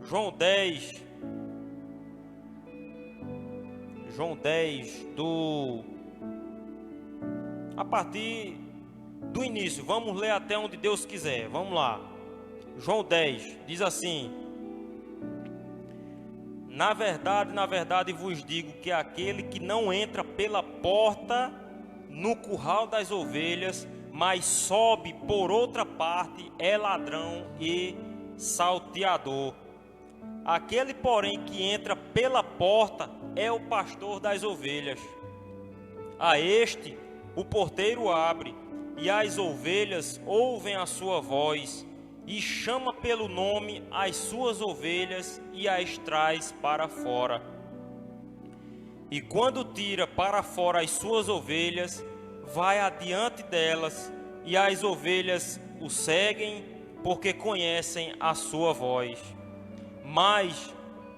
João 10, a partir do início, vamos ler até onde Deus quiser, vamos lá. João 10, diz assim: na verdade vos digo que aquele que não entra pela porta no curral das ovelhas, mas sobe por outra parte, é ladrão e salteador. Aquele, porém, que entra pela porta é o pastor das ovelhas. A este o porteiro abre, e as ovelhas ouvem a sua voz, e chama pelo nome as suas ovelhas e as traz para fora. E quando tira para fora as suas ovelhas, vai adiante delas, e as ovelhas o seguem, porque conhecem a sua voz. Mas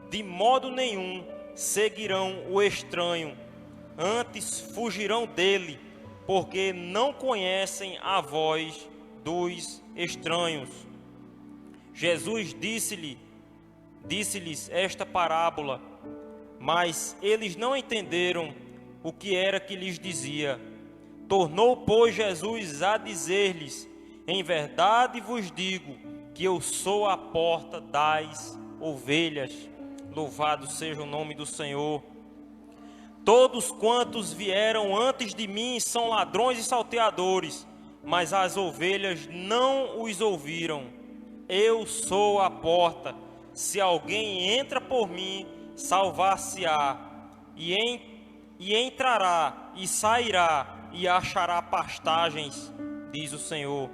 de modo nenhum seguirão o estranho, antes fugirão dele, porque não conhecem a voz dos estranhos. Jesus disse-lhes esta parábola, mas eles não entenderam o que era que lhes dizia. Tornou, pois, Jesus a dizer-lhes: em verdade vos digo que eu sou a porta das ovelhas. Louvado seja o nome do Senhor. Todos quantos vieram antes de mim são ladrões e salteadores, mas as ovelhas não os ouviram. Eu sou a porta. Se alguém entra por mim, salvar-se-á, e entrará e sairá e achará pastagens, diz o Senhor.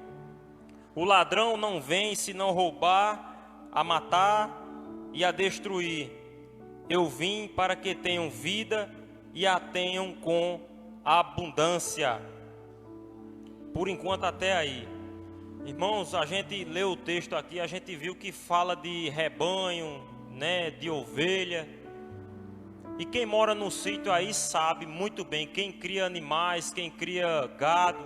O ladrão não vem senão roubar, a matar e a destruir. Eu vim para que tenham vida e a tenham com abundância. Por enquanto até aí. Irmãos, a gente leu o texto aqui, a gente viu que fala de rebanho, né, de ovelha. E quem mora no sítio aí sabe muito bem, quem cria animais, quem cria gado.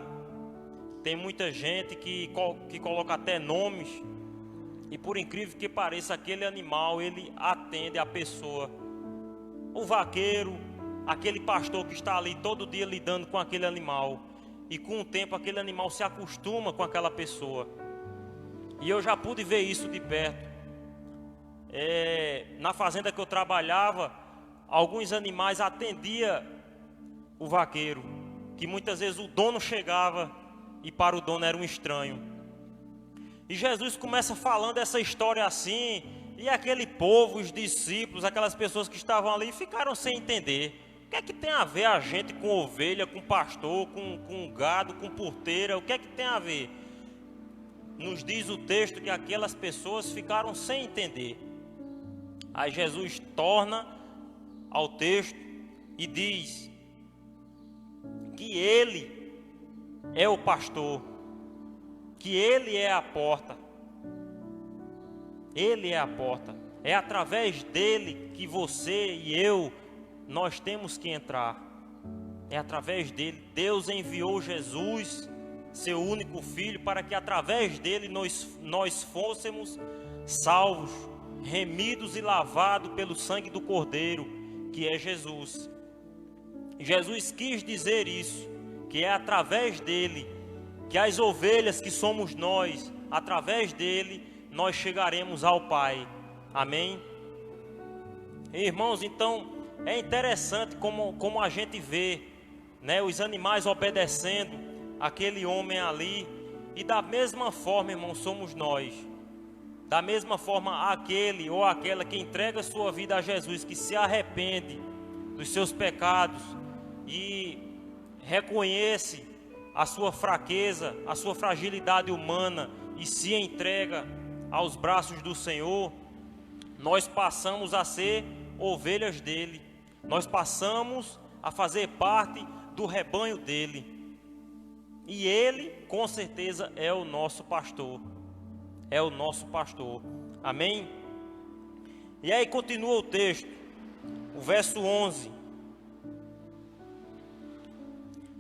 Tem muita gente que coloca até nomes. E por incrível que pareça, aquele animal, ele atende a pessoa. O vaqueiro, aquele pastor que está ali todo dia lidando com aquele animal. E com o tempo aquele animal se acostuma com aquela pessoa. E eu já pude ver isso de perto. Na fazenda que eu trabalhava, alguns animais atendiam o vaqueiro. Que muitas vezes o dono chegava e para o dono era um estranho. E Jesus começa falando essa história assim, e aquele povo, os discípulos, aquelas pessoas que estavam ali, ficaram sem entender. O que é que tem a ver a gente com ovelha, com pastor, com gado, com porteira? O que é que tem a ver? Nos diz o texto que aquelas pessoas ficaram sem entender. Aí Jesus torna ao texto e diz que Ele é o pastor, que Ele é a porta. Ele é a porta. É através dele que você e eu, nós temos que entrar. É através dele. Deus enviou Jesus, seu único filho, para que através dele nós fôssemos salvos, remidos e lavados pelo sangue do Cordeiro, que é Jesus. Jesus quis dizer isso, que é através dele, que as ovelhas que somos nós, através dele, nós chegaremos ao Pai. Amém? Irmãos, então, é interessante como a gente vê, né, os animais obedecendo aquele homem ali. E da mesma forma, irmãos, somos nós. Da mesma forma, aquele ou aquela que entrega sua vida a Jesus, que se arrepende dos seus pecados e reconhece a sua fraqueza, a sua fragilidade humana e se entrega aos braços do Senhor, nós passamos a ser ovelhas dele. Nós passamos a fazer parte do rebanho dele. E ele, com certeza, é o nosso pastor. É o nosso pastor. Amém? E aí continua o texto, o verso 11.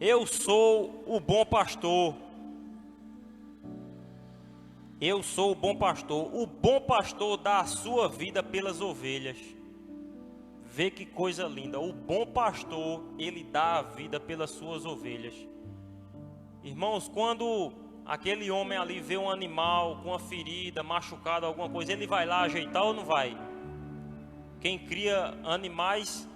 Eu sou o bom pastor. Eu sou o bom pastor. O bom pastor dá a sua vida pelas ovelhas. Vê que coisa linda. O bom pastor, ele dá a vida pelas suas ovelhas. Irmãos, quando aquele homem ali vê um animal com uma ferida, machucado, alguma coisa, ele vai lá ajeitar ou não vai? Quem cria animais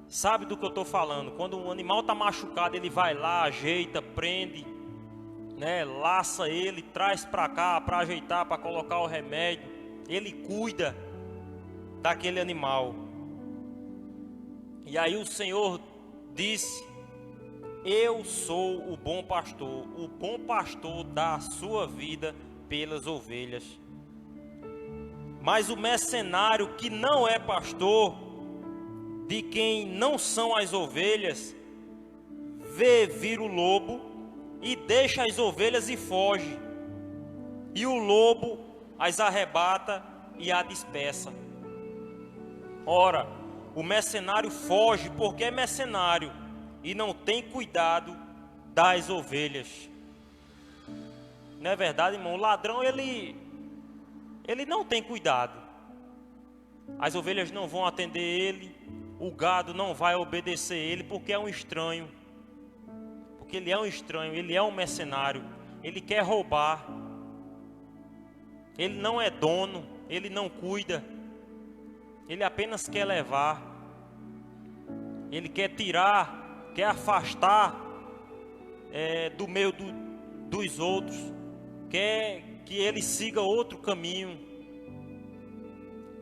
sabe do que eu estou falando. Quando um animal está machucado, ele vai lá, ajeita, prende, né, laça ele, traz para cá para ajeitar, para colocar o remédio. Ele cuida daquele animal. E aí o Senhor disse: eu sou o bom pastor. O bom pastor dá a sua vida pelas ovelhas. Mas o mercenário que não é pastor, de quem não são as ovelhas, vê vir o lobo e deixa as ovelhas e foge. E o lobo as arrebata e a dispersa. Ora, o mercenário foge porque é mercenário e não tem cuidado das ovelhas. Não é verdade, irmão? O ladrão, ele não tem cuidado. As ovelhas não vão atender ele, o gado não vai obedecer ele porque é um estranho. Porque ele é um estranho, ele é um mercenário, ele quer roubar. Ele não é dono, ele não cuida. Ele apenas quer levar. Ele quer tirar, quer afastar do meio dos outros. Quer que ele siga outro caminho.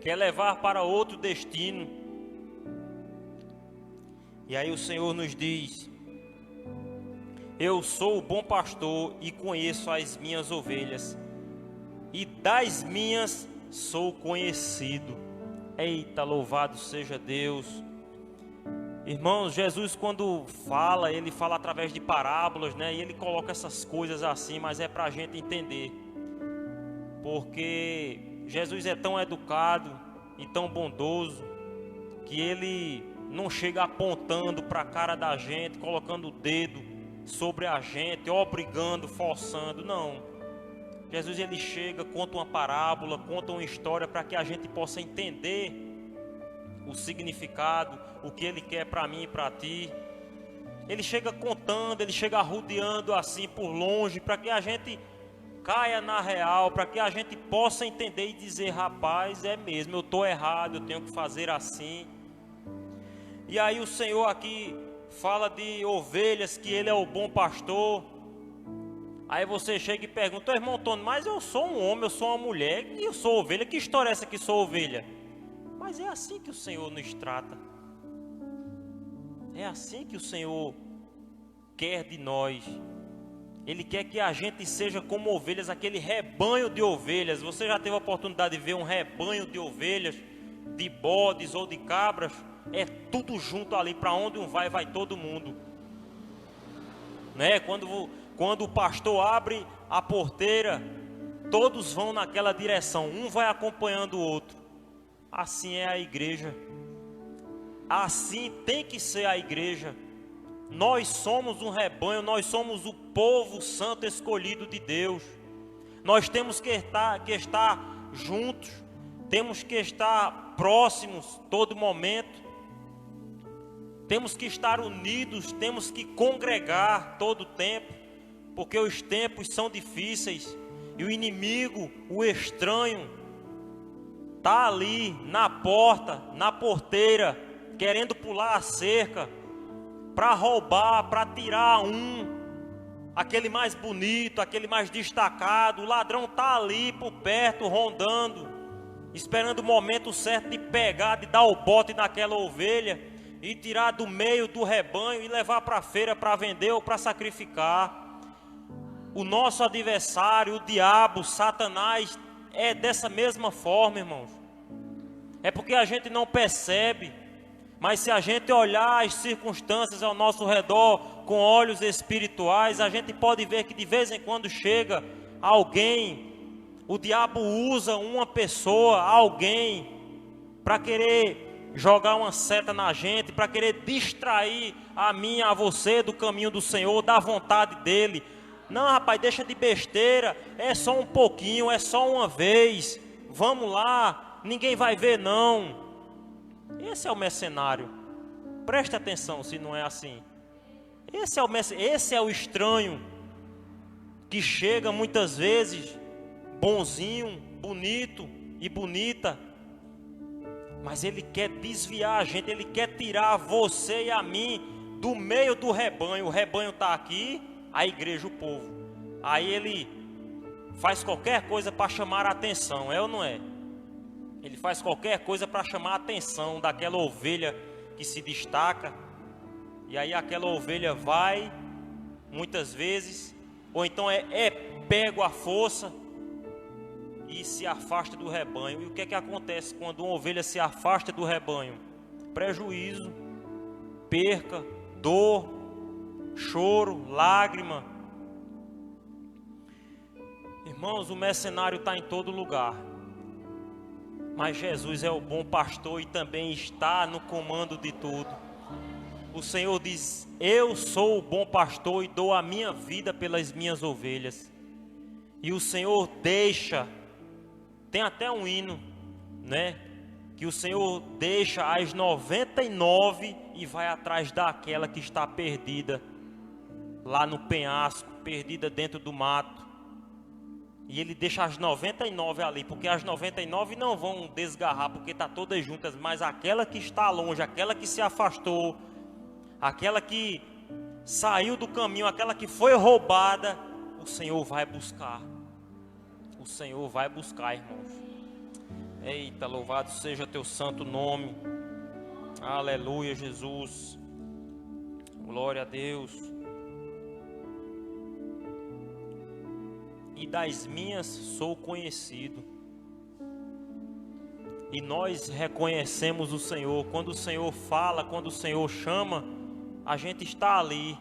Quer levar para outro destino. E aí o Senhor nos diz: eu sou o bom pastor e conheço as minhas ovelhas, e das minhas sou conhecido. Eita, louvado seja Deus. Irmãos, Jesus quando fala, ele fala através de parábolas, né? E ele coloca essas coisas assim, mas é para a gente entender. Porque Jesus é tão educado e tão bondoso, que ele não chega apontando para a cara da gente, colocando o dedo sobre a gente, obrigando, forçando, não. Jesus, ele chega, conta uma parábola, conta uma história para que a gente possa entender o significado, o que ele quer para mim e para ti. Ele chega contando, ele chega arrodeando assim por longe, para que a gente caia na real, para que a gente possa entender e dizer: rapaz, é mesmo, eu estou errado, eu tenho que fazer assim. E aí o Senhor aqui fala de ovelhas, que ele é o bom pastor. Aí você chega e pergunta: irmão Antônio, mas eu sou um homem, eu sou uma mulher, e eu sou ovelha, que história é essa que sou ovelha? Mas é assim que o Senhor nos trata. É assim que o Senhor quer de nós. Ele quer que a gente seja como ovelhas, aquele rebanho de ovelhas. Você já teve a oportunidade de ver um rebanho de ovelhas, de bodes ou de cabras? É tudo junto ali, para onde um vai, vai todo mundo, né? Quando o pastor abre a porteira, todos vão naquela direção, um vai acompanhando o outro. Assim é a igreja. Assim tem que ser a igreja. Nós somos um rebanho, nós somos o povo santo escolhido de Deus. Nós temos que estar juntos, temos que estar próximos todo momento. Temos que estar unidos, temos que congregar todo o tempo, porque os tempos são difíceis e o inimigo, o estranho, está ali na porta, na porteira, querendo pular a cerca, para roubar, para tirar aquele mais bonito, aquele mais destacado. O ladrão está ali por perto, rondando, esperando o momento certo de pegar, de dar o bote naquela ovelha e tirar do meio do rebanho e levar para a feira para vender ou para sacrificar. O nosso adversário, o diabo, Satanás, é dessa mesma forma, irmãos. É porque a gente não percebe, mas se a gente olhar as circunstâncias ao nosso redor com olhos espirituais, a gente pode ver que de vez em quando chega alguém, o diabo usa uma pessoa, alguém, para querer jogar uma seta na gente, para querer distrair a mim, a você do caminho do Senhor, da vontade dele. Não, rapaz, deixa de besteira, é só um pouquinho, é só uma vez, vamos lá, ninguém vai ver não. Esse é o mercenário. Preste atenção se não é assim. Esse é o estranho que chega muitas vezes bonzinho, bonito e bonita, mas ele quer desviar a gente, ele quer tirar você e a mim do meio do rebanho. O rebanho está aqui, a igreja, o povo. Aí ele faz qualquer coisa para chamar a atenção, é ou não é? Ele faz qualquer coisa para chamar a atenção daquela ovelha que se destaca. E aí aquela ovelha vai, muitas vezes, ou então é pego à força e se afasta do rebanho. E o que é que acontece quando uma ovelha se afasta do rebanho? Prejuízo, perca, dor, choro, lágrima. Irmãos, o mercenário está em todo lugar, mas Jesus é o bom pastor e também está no comando de tudo. O Senhor diz: eu sou o bom pastor e dou a minha vida pelas minhas ovelhas. E o Senhor deixa, tem até um hino, né? Que o Senhor deixa as 99 e vai atrás daquela que está perdida lá no penhasco, perdida dentro do mato. E ele deixa as 99 ali, porque as 99 não vão desgarrar, porque está todas juntas, mas aquela que está longe, aquela que se afastou, aquela que saiu do caminho, aquela que foi roubada, o Senhor vai buscar. O Senhor vai buscar, irmãos. Eita, louvado seja teu santo nome. Aleluia, Jesus. Glória a Deus. E das minhas sou conhecido. E nós reconhecemos o Senhor. Quando o Senhor fala, quando o Senhor chama, a gente está ali.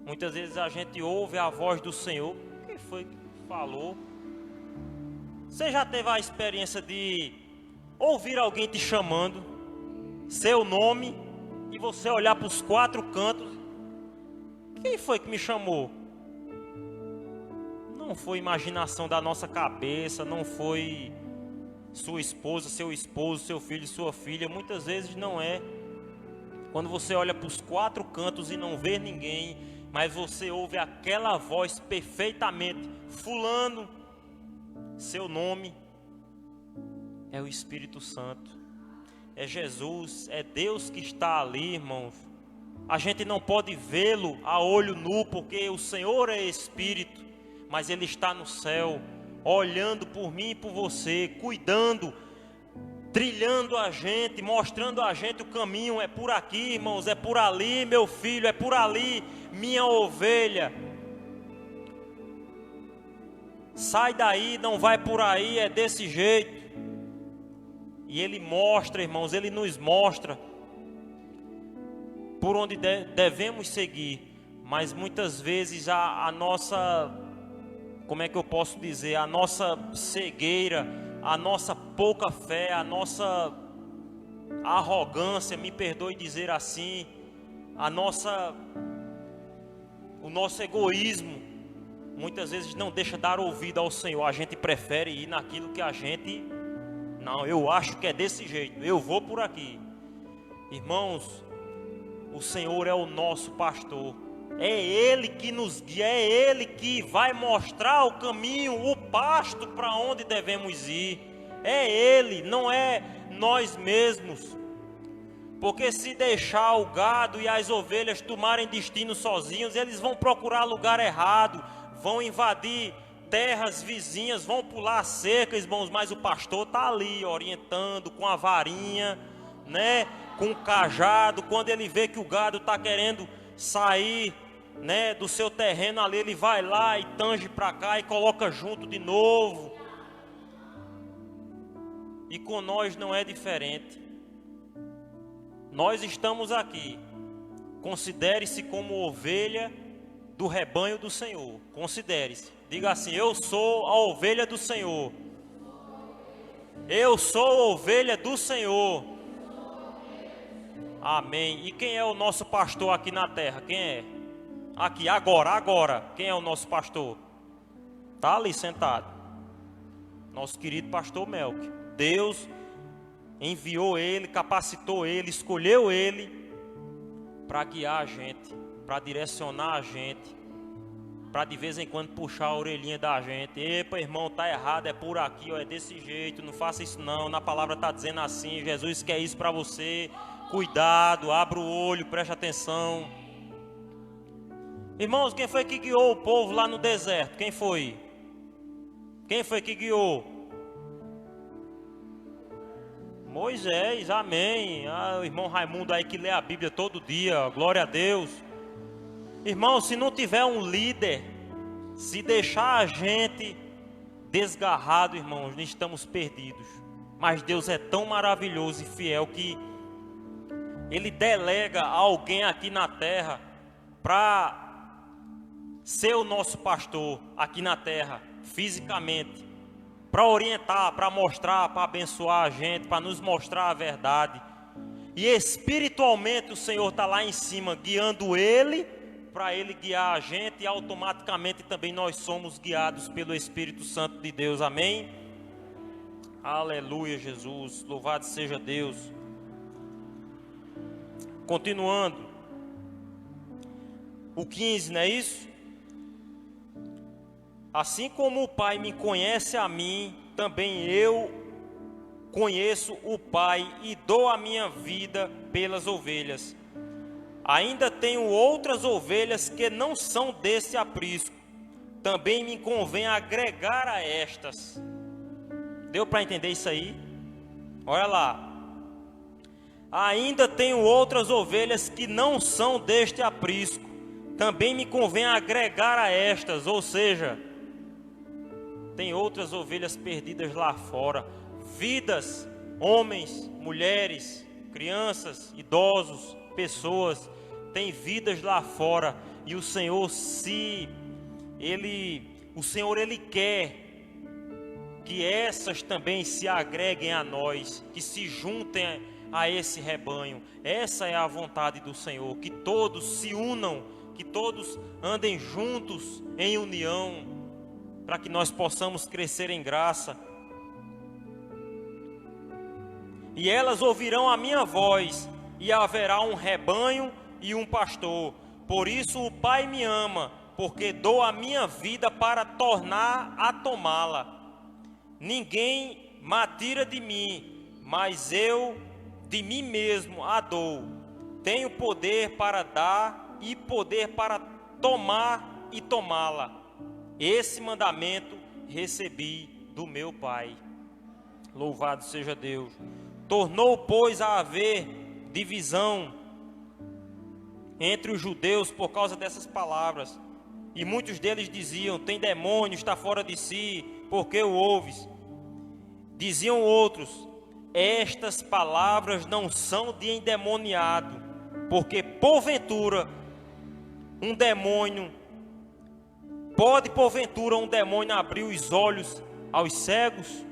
Muitas vezes a gente ouve a voz do Senhor. Quem foi que falou? Você já teve a experiência de ouvir alguém te chamando, seu nome, e você olhar para os quatro cantos? Quem foi que me chamou? Não foi imaginação da nossa cabeça, não foi sua esposa, seu esposo, seu filho, sua filha. Muitas vezes não é. Quando você olha para os quatro cantos e não vê ninguém, mas você ouve aquela voz perfeitamente: fulano, seu nome é o Espírito Santo, é Jesus, é Deus que está ali, irmãos. A gente não pode vê-lo a olho nu, porque o Senhor é Espírito, mas Ele está no céu, olhando por mim e por você, cuidando, trilhando a gente, mostrando a gente o caminho. É por aqui, irmãos, é por ali, meu filho, é por ali, minha ovelha. Sai daí, não vai por aí, é desse jeito. E Ele mostra, irmãos, Ele nos mostra por onde devemos seguir. Mas muitas vezes a nossa, como é que eu posso dizer, a nossa cegueira, a nossa pouca fé, a nossa arrogância, me perdoe dizer assim, o nosso egoísmo, muitas vezes não deixa dar ouvido ao Senhor. A gente prefere ir naquilo que a gente, não, eu acho que é desse jeito, eu vou por aqui. Irmãos, o Senhor é o nosso pastor, é Ele que nos guia, é Ele que vai mostrar o caminho, o pasto para onde devemos ir. É Ele, não é nós mesmos. Porque se deixar o gado e as ovelhas tomarem destino sozinhos, eles vão procurar lugar errado, vão invadir terras vizinhas, vão pular cerca, irmãos. Mas o pastor está ali orientando com a varinha, né, com o cajado. Quando ele vê que o gado está querendo sair, né, do seu terreno ali, ele vai lá e tange para cá e coloca junto de novo. E com nós não é diferente. Nós estamos aqui. Considere-se como ovelha do rebanho do Senhor. Considere-se. Diga assim: eu sou a ovelha do Senhor. Eu sou a ovelha do Senhor. Amém. E quem é o nosso pastor aqui na terra? Quem é? Aqui, agora. Quem é o nosso pastor? Está ali sentado. Nosso querido pastor Melk. Deus enviou ele, capacitou ele, escolheu ele para guiar a gente, para direcionar a gente, para de vez em quando puxar a orelhinha da gente. Epa, irmão, tá errado, é por aqui, ó, é desse jeito, não faça isso não, na palavra está dizendo assim, Jesus quer isso para você, cuidado, abra o olho, preste atenção. Irmãos, quem foi que guiou o povo lá no deserto? Quem foi? Quem foi que guiou? Moisés, amém. O irmão Raimundo aí que lê a Bíblia todo dia, glória a Deus. Irmão, se não tiver um líder, se deixar a gente desgarrado, irmãos, nós estamos perdidos. Mas Deus é tão maravilhoso e fiel que Ele delega alguém aqui na terra para ser o nosso pastor aqui na terra, fisicamente, para orientar, para mostrar, para abençoar a gente, para nos mostrar a verdade. E espiritualmente o Senhor está lá em cima, guiando Ele, para Ele guiar a gente, e automaticamente também nós somos guiados pelo Espírito Santo de Deus, amém? Aleluia, Jesus, louvado seja Deus. Continuando, o 15, não é isso? Assim como o Pai me conhece a mim, também eu conheço o Pai e dou a minha vida pelas ovelhas. Ainda tenho outras ovelhas que não são desse aprisco. Também me convém agregar a estas. Deu para entender isso aí? Olha lá. Ainda tenho outras ovelhas que não são deste aprisco. Também me convém agregar a estas, ou seja, tem outras ovelhas perdidas lá fora, vidas, homens, mulheres, crianças, idosos, pessoas, tem vidas lá fora, e o Senhor Ele quer que essas também se agreguem a nós, que se juntem a esse rebanho. Essa é a vontade do Senhor, que todos se unam, que todos andem juntos em união, para que nós possamos crescer em graça. E elas ouvirão a minha voz, e haverá um rebanho e um pastor. Por isso o Pai me ama, porque dou a minha vida para tornar a tomá-la. Ninguém me tira de mim, mas eu de mim mesmo a dou. Tenho poder para dar e poder para tomar e tomá-la. Esse mandamento recebi do meu Pai. Louvado seja Deus. Tornou, pois, a haver divisão entre os judeus por causa dessas palavras. E muitos deles diziam: tem demônio, está fora de si, porque o ouves? Diziam outros: estas palavras não são de endemoniado, porque porventura um demônio pode porventura um demônio abrir os olhos aos cegos?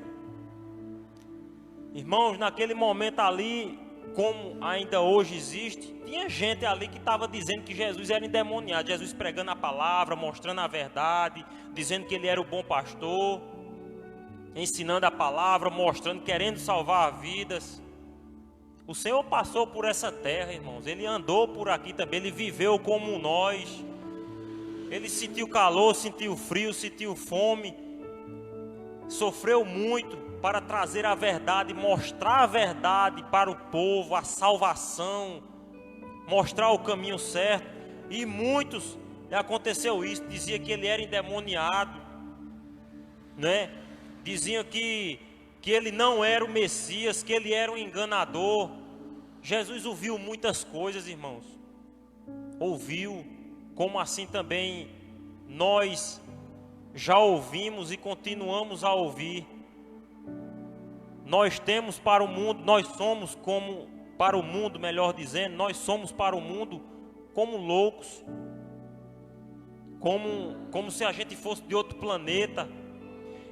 Irmãos, naquele momento ali, como ainda hoje existe, tinha gente ali que estava dizendo que Jesus era endemoniado. Jesus pregando a palavra, mostrando a verdade, dizendo que ele era o bom pastor, ensinando a palavra, mostrando, querendo salvar vidas. O Senhor passou por essa terra, irmãos. Ele andou por aqui também, ele viveu como nós. Ele sentiu calor, sentiu frio, sentiu fome, sofreu muito para trazer a verdade, mostrar a verdade para o povo, a salvação, mostrar o caminho certo. E muitos, aconteceu isso, dizia que ele era endemoniado, né? Diziam que ele não era o Messias, que ele era um enganador. Jesus ouviu muitas coisas, irmãos, ouviu. Como assim também nós já ouvimos e continuamos a ouvir. Nós temos para o mundo, nós somos como para o mundo, melhor dizendo, nós somos para o mundo como loucos, como se a gente fosse de outro planeta.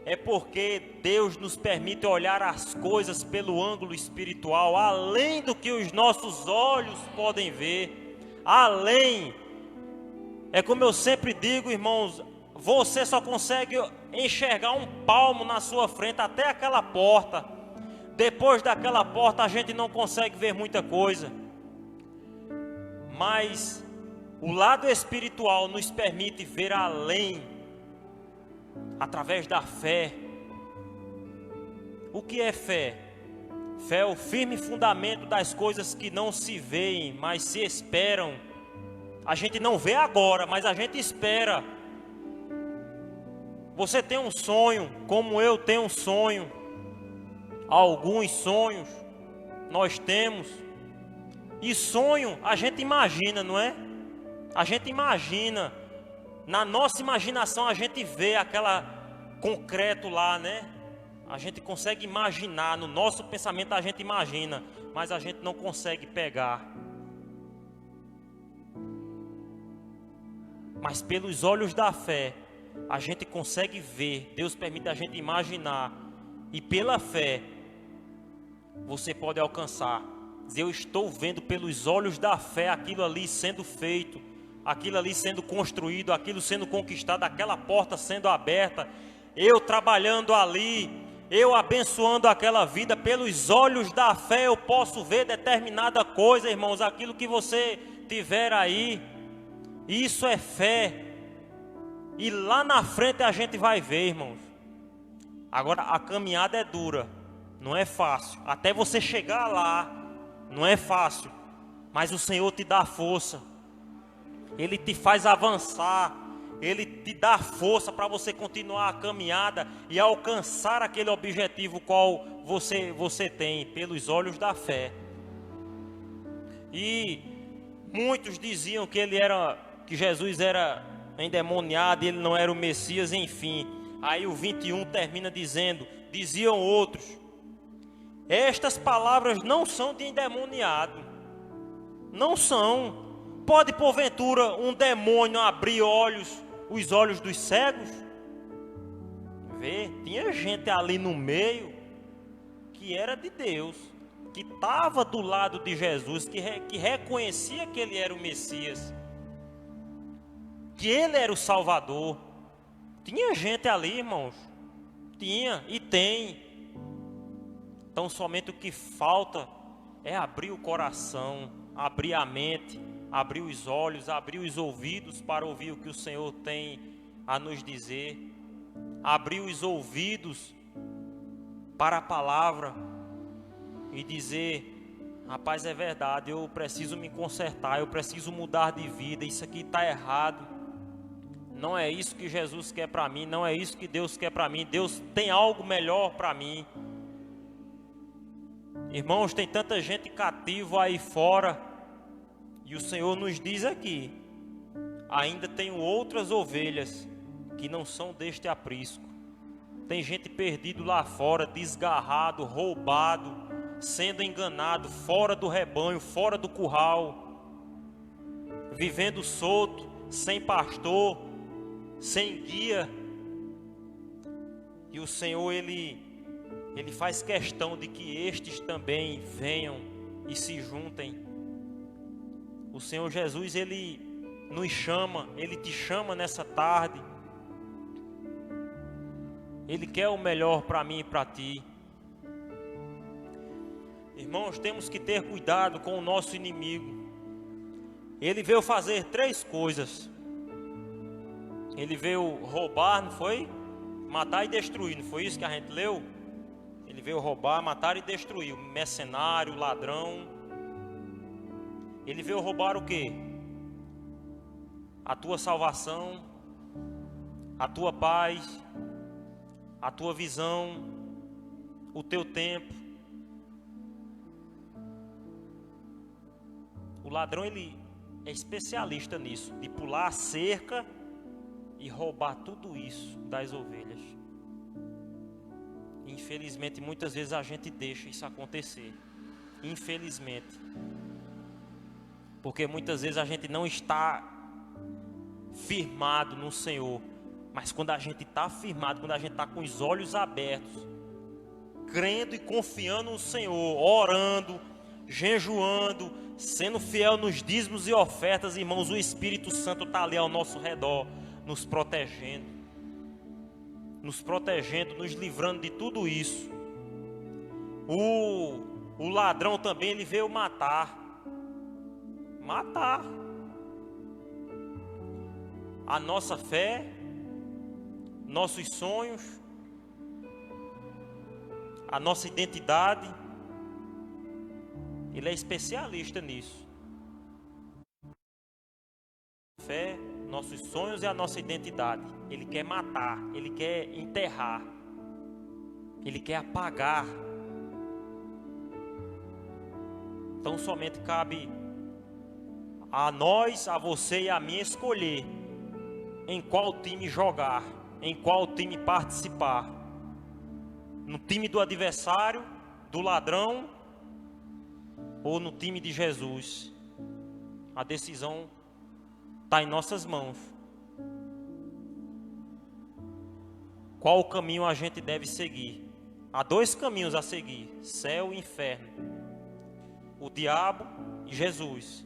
É porque Deus nos permite olhar as coisas pelo ângulo espiritual, além do que os nossos olhos podem ver, além. É como eu sempre digo, irmãos, você só consegue enxergar um palmo na sua frente até aquela porta. Depois daquela porta a gente não consegue ver muita coisa. Mas o lado espiritual nos permite ver além, através da fé. O que é fé? Fé é o firme fundamento das coisas que não se veem, mas se esperam. A gente não vê agora, mas a gente espera. Você tem um sonho, como eu tenho um sonho. Alguns sonhos nós temos. E sonho a gente imagina, não é? A gente imagina. Na nossa imaginação a gente vê aquela concreto lá, né? A gente consegue imaginar, no nosso pensamento a gente imagina, mas a gente não consegue pegar. Mas pelos olhos da fé, a gente consegue ver. Deus permite a gente imaginar. E pela fé, você pode alcançar. Eu estou vendo pelos olhos da fé aquilo ali sendo feito, aquilo ali sendo construído, aquilo sendo conquistado, aquela porta sendo aberta, eu trabalhando ali, eu abençoando aquela vida. Pelos olhos da fé eu posso ver determinada coisa, irmãos. Aquilo que você tiver aí, isso é fé. E lá na frente a gente vai ver, irmãos. Agora a caminhada é dura, não é fácil. Até você chegar lá, não é fácil. Mas o Senhor te dá força. Ele te faz avançar. Ele te dá força para você continuar a caminhada e alcançar aquele objetivo qual você tem, pelos olhos da fé. E muitos diziam que Jesus era endemoniado e ele não era o Messias, enfim. Aí o 21 termina dizendo: diziam outros, estas palavras não são de endemoniado. Não são. Pode porventura um demônio abrir os olhos dos cegos? Vê, tinha gente ali no meio que era de Deus, que estava do lado de Jesus, que reconhecia que ele era o Messias, que ele era o Salvador. Tinha gente ali, irmãos. Tinha e tem. Então somente o que falta é abrir o coração, abrir a mente, abrir os olhos, abrir os ouvidos para ouvir o que o Senhor tem a nos dizer. Abrir os ouvidos para a palavra e dizer: rapaz, é verdade, eu preciso me consertar, eu preciso mudar de vida, isso aqui está errado. Não é isso que Jesus quer para mim, não é isso que Deus quer para mim. Deus tem algo melhor para mim. Irmãos, tem tanta gente cativa aí fora, e o Senhor nos diz aqui: ainda tenho outras ovelhas que não são deste aprisco. Tem gente perdido lá fora, desgarrado, roubado, sendo enganado, fora do rebanho, fora do curral, vivendo solto, sem pastor, sem guia. E o Senhor, Ele faz questão de que estes também venham e se juntem. O Senhor Jesus, Ele nos chama, Ele te chama nessa tarde. Ele quer o melhor para mim e para ti. Irmãos, temos que ter cuidado com o nosso inimigo. Ele veio fazer 3 coisas. Ele veio roubar, não foi? Matar e destruir, não foi isso que a gente leu? Ele veio roubar, matar e destruir. O mercenário, o ladrão. Ele veio roubar o quê? A tua salvação, a tua paz, a tua visão, o teu tempo. O ladrão, ele é especialista nisso, de pular a cerca e roubar tudo isso das ovelhas. Infelizmente, muitas vezes a gente deixa isso acontecer. Infelizmente. Porque muitas vezes a gente não está firmado no Senhor. Mas quando a gente está firmado, quando a gente está com os olhos abertos, crendo e confiando no Senhor, orando, jejuando, sendo fiel nos dízimos e ofertas, irmãos, o Espírito Santo está ali ao nosso redor, nos protegendo, nos livrando de tudo isso. O ladrão também, ele veio matar a nossa fé, nossos sonhos, a nossa identidade. Ele é especialista nisso. Fé, nossos sonhos e a nossa identidade. Ele quer matar, ele quer enterrar, ele quer apagar. Então somente cabe a nós, a você e a mim escolher em qual time jogar, em qual time participar. No time do adversário, do ladrão, ou no time de Jesus. A decisão está em nossas mãos. Qual o caminho a gente deve seguir? Há dois caminhos a seguir: céu e inferno. O diabo e Jesus.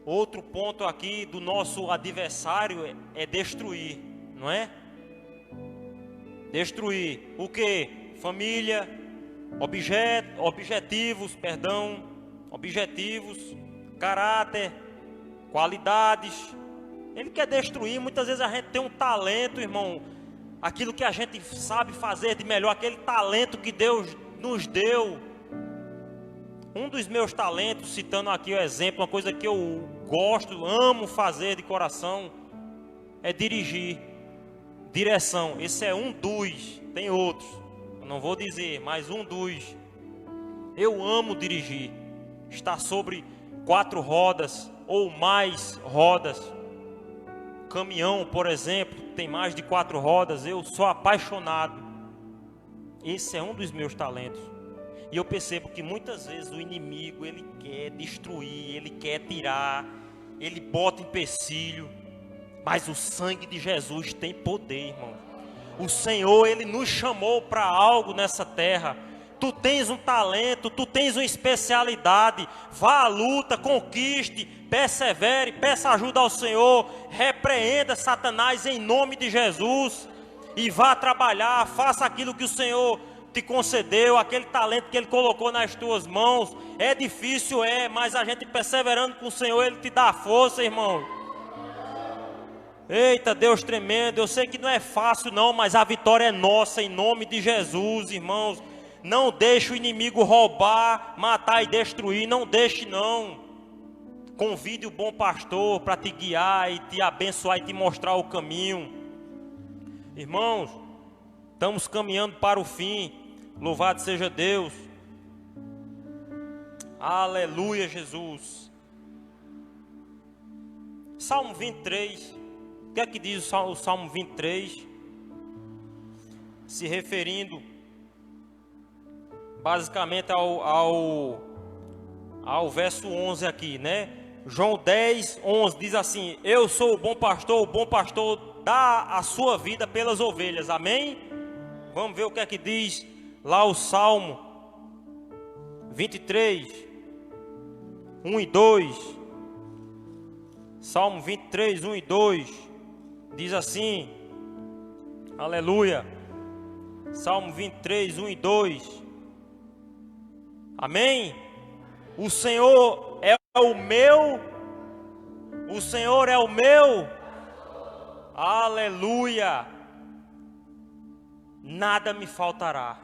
Outro ponto aqui do nosso adversário é destruir, não é? Destruir o que? Família, objetivos, caráter, qualidades. Ele quer destruir. Muitas vezes a gente tem um talento, irmão, aquilo que a gente sabe fazer de melhor, aquele talento que Deus nos deu. Um dos meus talentos, citando aqui o exemplo, uma coisa que eu gosto, amo fazer de coração, é dirigir. Direção, esse é um dos, tem outros, eu não vou dizer, mas um dos. Eu amo dirigir, estar sobre 4 rodas ou mais rodas. Caminhão, por exemplo, tem mais de 4 rodas, eu sou apaixonado. Esse é um dos meus talentos. E eu percebo que muitas vezes o inimigo, ele quer destruir, ele quer tirar, ele bota empecilho. Mas o sangue de Jesus tem poder, irmão. O Senhor, ele nos chamou para algo nessa terra. Tu tens um talento, tu tens uma especialidade. Vá à luta, conquiste, persevere, peça ajuda ao Senhor. Repreenda Satanás em nome de Jesus. E vá trabalhar, faça aquilo que o Senhor te concedeu, aquele talento que Ele colocou nas tuas mãos. É difícil, mas a gente perseverando com o Senhor, Ele te dá força, irmão. Eita, Deus tremendo, eu sei que não é fácil não, mas a vitória é nossa em nome de Jesus, irmãos. Não deixe o inimigo roubar, matar e destruir, não deixe não. Convide o bom pastor para te guiar e te abençoar e te mostrar o caminho. Irmãos, estamos caminhando para o fim, louvado seja Deus. Aleluia, Jesus. Salmo 23. O que é que diz o Salmo 23? Se referindo basicamente ao verso 11 aqui, né? João 10, 11 diz assim: eu sou o bom pastor dá a sua vida pelas ovelhas, amém? Vamos ver o que é que diz lá o Salmo 23, 1 e 2. Salmo 23, 1 e 2. Diz assim, aleluia, Salmo 23, 1 e 2, amém? O Senhor é o meu, aleluia, nada me faltará.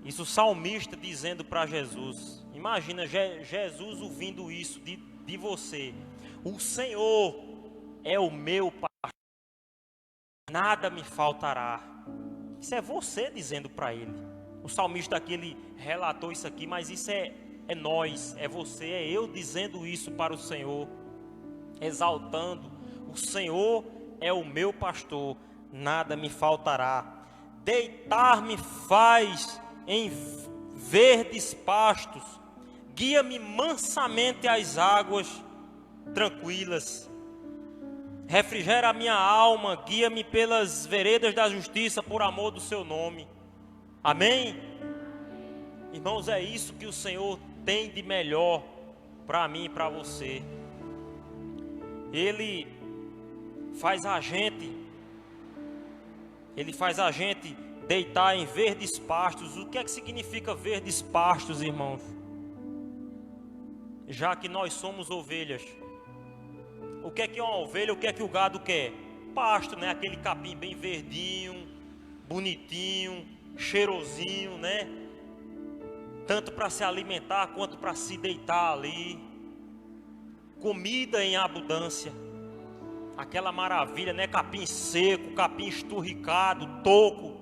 Isso o salmista dizendo para Jesus. Imagina Jesus ouvindo isso de você. O Senhor é o meu pastor, nada me faltará. Isso é você dizendo para Ele. O salmista aqui, ele relatou isso aqui, mas isso é nós, é você, é eu dizendo isso para o Senhor, exaltando. O Senhor é o meu pastor, nada me faltará. Deitar-me faz em verdes pastos, guia-me mansamente às águas tranquilas, refrigera a minha alma, guia-me pelas veredas da justiça por amor do seu nome. Amém? Irmãos, é isso que o Senhor tem de melhor para mim e para você. Ele faz a gente deitar em verdes pastos. O que é que significa verdes pastos, irmãos? Já que nós somos ovelhas, o que é uma ovelha? O que é que o gado quer? Pasto, né? Aquele capim bem verdinho, bonitinho, cheirosinho, né? Tanto para se alimentar quanto para se deitar ali. Comida em abundância. Aquela maravilha, né? Capim seco, capim esturricado, toco.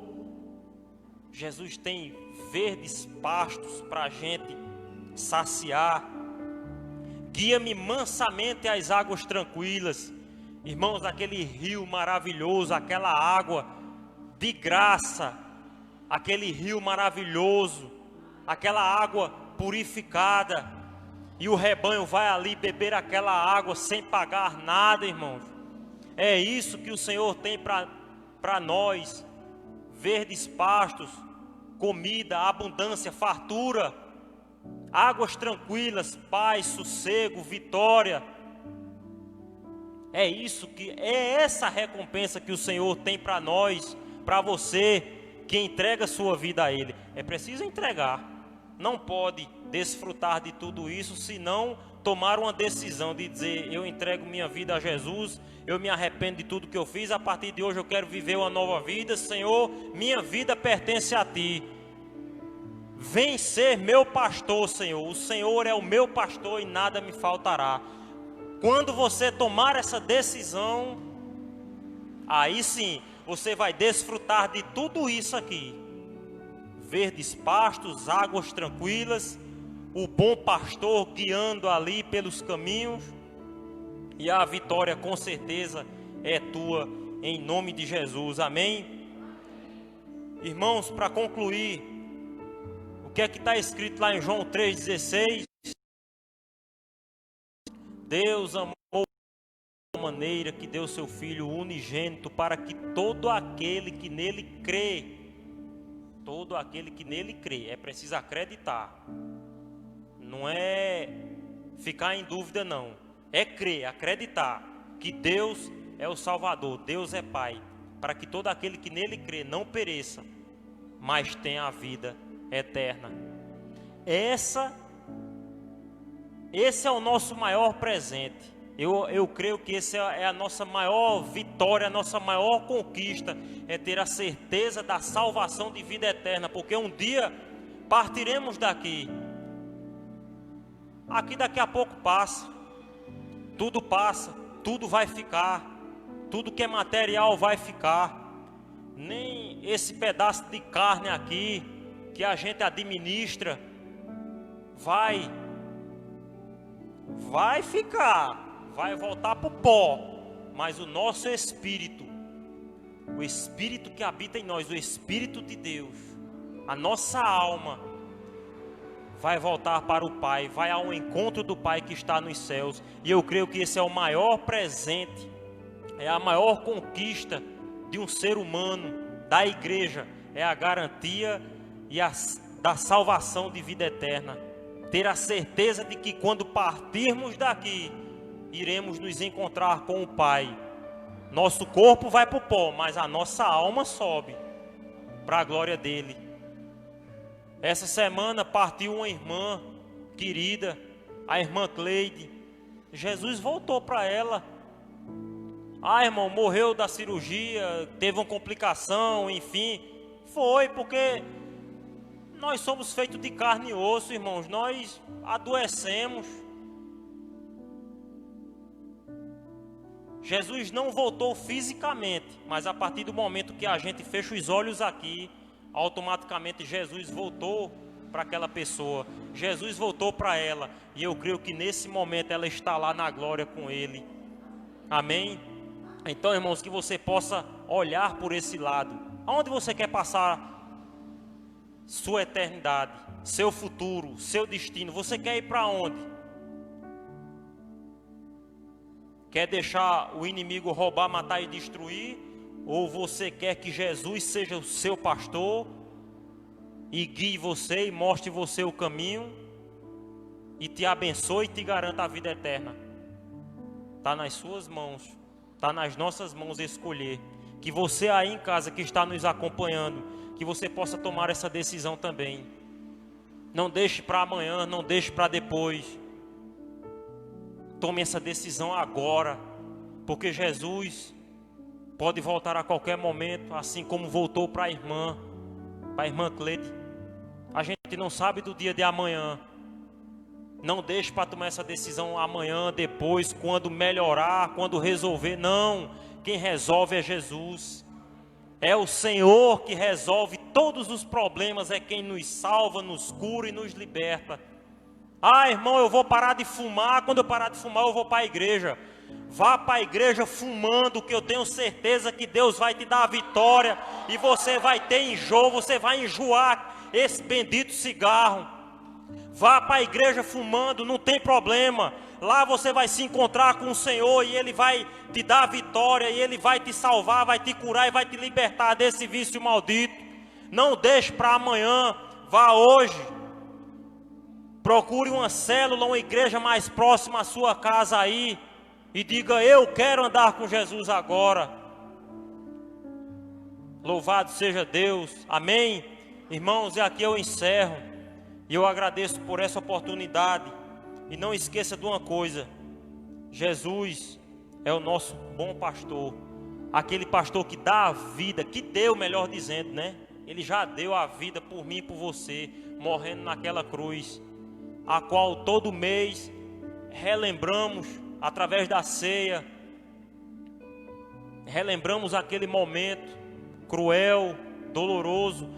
Jesus tem verdes pastos para a gente saciar. Guia-me mansamente às águas tranquilas. Irmãos, aquele rio maravilhoso, aquela água de graça, aquele rio maravilhoso, aquela água purificada, e o rebanho vai ali beber aquela água sem pagar nada, irmãos. É isso que o Senhor tem para nós: verdes pastos, comida, abundância, fartura, águas tranquilas, paz, sossego, vitória. É essa recompensa que o Senhor tem para nós, para você que entrega sua vida a Ele. É preciso entregar. Não pode desfrutar de tudo isso se não tomar uma decisão de dizer: eu entrego minha vida a Jesus, eu me arrependo de tudo que eu fiz, a partir de hoje eu quero viver uma nova vida. Senhor, minha vida pertence a Ti. Vem ser meu pastor, Senhor. O Senhor é o meu pastor e nada me faltará. Quando você tomar essa decisão, aí sim, você vai desfrutar de tudo isso aqui: verdes pastos, águas tranquilas, o bom pastor guiando ali pelos caminhos, e a vitória com certeza é tua, em nome de Jesus. Amém? Irmãos, para concluir, o que é que está escrito lá em João 3,16? Deus amou de maneira que deu seu Filho unigênito, para que todo aquele que nele crê, é preciso acreditar, não é ficar em dúvida não, é crer, acreditar que Deus é o Salvador, Deus é Pai, para que todo aquele que nele crê não pereça, mas tenha a vida eterna. Esse é o nosso maior presente. Eu creio que essa é a nossa maior vitória, a nossa maior conquista, é ter a certeza da salvação de vida eterna, porque um dia partiremos daqui. Aqui daqui a pouco passa, tudo vai ficar, tudo que é material vai ficar, nem esse pedaço de carne aqui, que a gente administra, vai ficar, vai voltar para o pó, mas o nosso espírito, o espírito que habita em nós, o Espírito de Deus, a nossa alma, vai voltar para o Pai, vai ao encontro do Pai que está nos céus. E eu creio que esse é o maior presente, é a maior conquista de um ser humano, da igreja, é a garantia da salvação de vida eterna. Ter a certeza de que quando partirmos daqui, iremos nos encontrar com o Pai. Nosso corpo vai para o pó, mas a nossa alma sobe para a glória dele. Essa semana partiu uma irmã querida, a irmã Cleide. Jesus voltou para ela. Irmão, morreu da cirurgia, teve uma complicação, enfim. Foi porque nós somos feitos de carne e osso, irmãos. Nós adoecemos. Jesus não voltou fisicamente, mas a partir do momento que a gente fecha os olhos aqui, automaticamente Jesus voltou para aquela pessoa, Jesus voltou para ela, e eu creio que nesse momento ela está lá na glória com Ele. Amém? Então, irmãos, que você possa olhar por esse lado. Aonde você quer passar sua eternidade, seu futuro, seu destino? Você quer ir para onde? Quer deixar o inimigo roubar, matar e destruir? Ou você quer que Jesus seja o seu pastor, e guie você e mostre você o caminho e te abençoe e te garanta a vida eterna. Está nas suas mãos, está nas nossas mãos escolher. Que você aí em casa que está nos acompanhando, que você possa tomar essa decisão também. Não deixe para amanhã, não deixe para depois. Tome essa decisão agora, porque Jesus pode voltar a qualquer momento, assim como voltou para a irmã Cleide. A gente não sabe do dia de amanhã. Não deixe para tomar essa decisão amanhã, depois, quando melhorar, quando resolver. Não, quem resolve é Jesus. É o Senhor que resolve todos os problemas, é quem nos salva, nos cura e nos liberta. Ah, irmão, eu vou parar de fumar, quando eu parar de fumar eu vou para a igreja. Vá para a igreja fumando, que eu tenho certeza que Deus vai te dar a vitória e você vai ter enjoo, você vai enjoar esse bendito cigarro. Vá para a igreja fumando, não tem problema. Lá você vai se encontrar com o Senhor e Ele vai te dar a vitória, e Ele vai te salvar, vai te curar e vai te libertar desse vício maldito. Não deixe para amanhã, vá hoje. Procure uma célula, uma igreja mais próxima à sua casa aí e diga: eu quero andar com Jesus agora. Louvado seja Deus, amém? Irmãos, e aqui eu encerro. E eu agradeço por essa oportunidade. E não esqueça de uma coisa: Jesus é o nosso bom pastor. Aquele pastor que dá a vida, que deu, melhor dizendo, né? Ele já deu a vida por mim e por você, morrendo naquela cruz, a qual todo mês relembramos através da ceia. Relembramos aquele momento cruel, doloroso,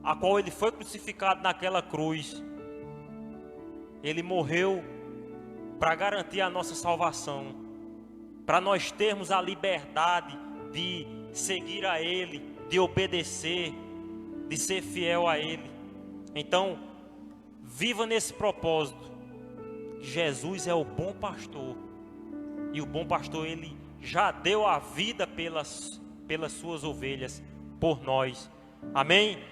a qual ele foi crucificado naquela cruz. Ele morreu para garantir a nossa salvação, para nós termos a liberdade de seguir a Ele, de obedecer, de ser fiel a Ele. Então, viva nesse propósito. Jesus é o bom pastor, e o bom pastor, Ele já deu a vida pelas suas ovelhas, por nós. Amém?